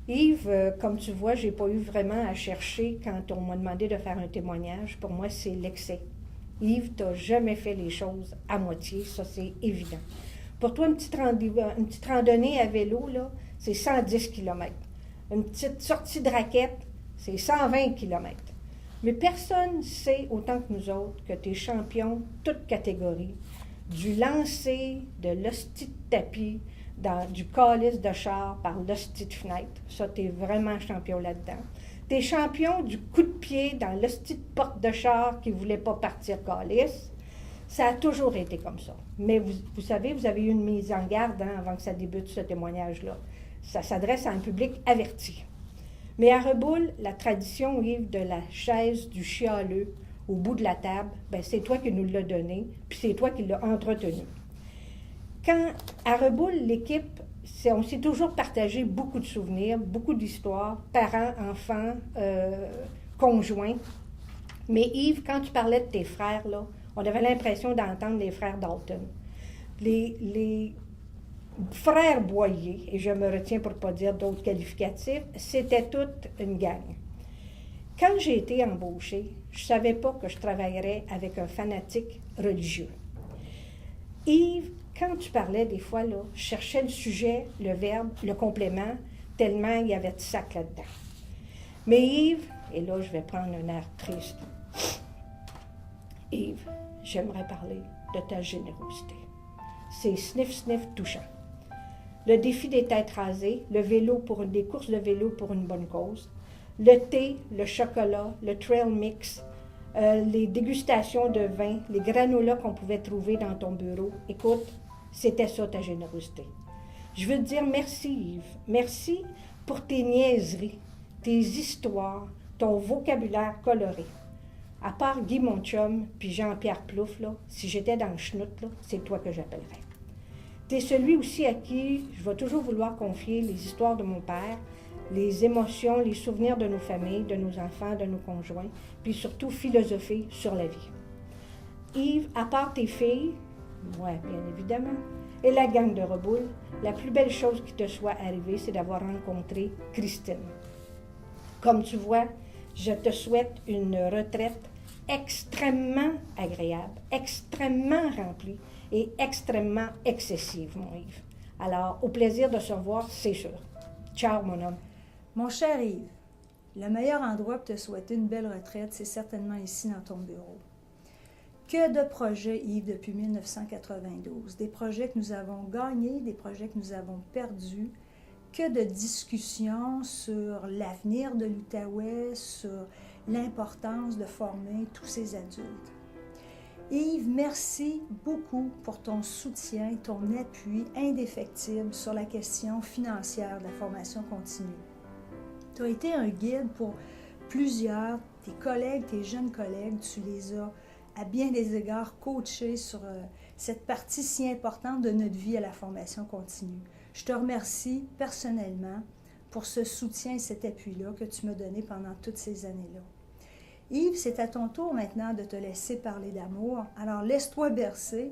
Yves, comme tu vois, j'ai pas eu vraiment à chercher quand on m'a demandé de faire un témoignage. Pour moi, c'est l'excès. Yves, tu n'as jamais fait les choses à moitié, ça c'est évident. Pour toi, une petite randonnée à vélo, là, c'est 110 km. Une petite sortie de raquette, c'est 120 km. Mais personne ne sait autant que nous autres que tu es champion, toute catégorie, du lancer, de l'hostie de tapis, du calice de char par l'hostie de fenêtre. Ça, tu es vraiment champion là-dedans. Tu es champion du coup de pied dans l'hostie de porte de char qui ne voulait pas partir calice. Ça a toujours été comme ça. Mais vous savez, vous avez eu une mise en garde avant que ça débute ce témoignage-là. Ça s'adresse à un public averti. Mais à Reboul, la tradition, Yves, de la chaise du chialeux au bout de la table, ben c'est toi qui nous l'as donné, puis c'est toi qui l'as entretenu. Quand, à Reboul, l'équipe, on s'est toujours partagé beaucoup de souvenirs, beaucoup d'histoires, parents, enfants, conjoints. Mais Yves, quand tu parlais de tes frères, là, on avait l'impression d'entendre les frères Dalton. Les frères Boyer, et je me retiens pour ne pas dire d'autres qualificatifs, c'était toute une gang. Quand j'ai été embauchée, je ne savais pas que je travaillerais avec un fanatique religieux. Yves, quand tu parlais des fois, là, je cherchais le sujet, le verbe, le complément, tellement il y avait de sac là-dedans. Mais Yves, et là je vais prendre un air triste, Yves, j'aimerais parler de ta générosité. C'est sniff-sniff touchant. Le défi des têtes rasées, des courses de vélo pour une bonne cause, le thé, le chocolat, le trail mix, les dégustations de vin, les granolas qu'on pouvait trouver dans ton bureau. Écoute, c'était ça ta générosité. Je veux te dire merci Yves. Merci pour tes niaiseries, tes histoires, ton vocabulaire coloré. À part Guy mon chum puis Jean-Pierre Plouffe, là, si j'étais dans le schnout, là, c'est toi que j'appellerais. T'es celui aussi à qui je vais toujours vouloir confier les histoires de mon père, les émotions, les souvenirs de nos familles, de nos enfants, de nos conjoints, puis surtout philosopher sur la vie. Yves, à part tes filles, moi bien évidemment, et la gang de Reboul, la plus belle chose qui te soit arrivée, c'est d'avoir rencontré Christine. Comme tu vois, je te souhaite une retraite extrêmement agréable, extrêmement remplie et extrêmement excessive, mon Yves. Alors, au plaisir de se revoir, c'est sûr. Ciao, mon homme. Mon cher Yves, le meilleur endroit pour te souhaiter une belle retraite, c'est certainement ici dans ton bureau. Que de projets, Yves, depuis 1992. Des projets que nous avons gagnés, des projets que nous avons perdus. Que de discussions sur l'avenir de l'Outaouais, sur l'importance de former tous ces adultes. Yves, merci beaucoup pour ton soutien, ton appui indéfectible sur la question financière de la formation continue. Tu as été un guide pour plusieurs, tes collègues, tes jeunes collègues, tu les as à bien des égards coachés sur cette partie si importante de notre vie à la formation continue. Je te remercie personnellement pour ce soutien et cet appui-là que tu m'as donné pendant toutes ces années-là. Yves, c'est à ton tour maintenant de te laisser parler d'amour. Alors, laisse-toi bercer.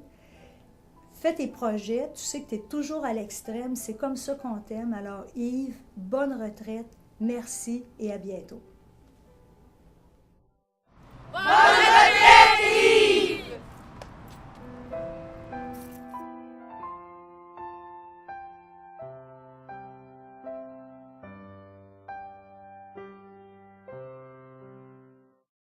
Fais tes projets. Tu sais que tu es toujours à l'extrême. C'est comme ça qu'on t'aime. Alors, Yves, bonne retraite. Merci et à bientôt.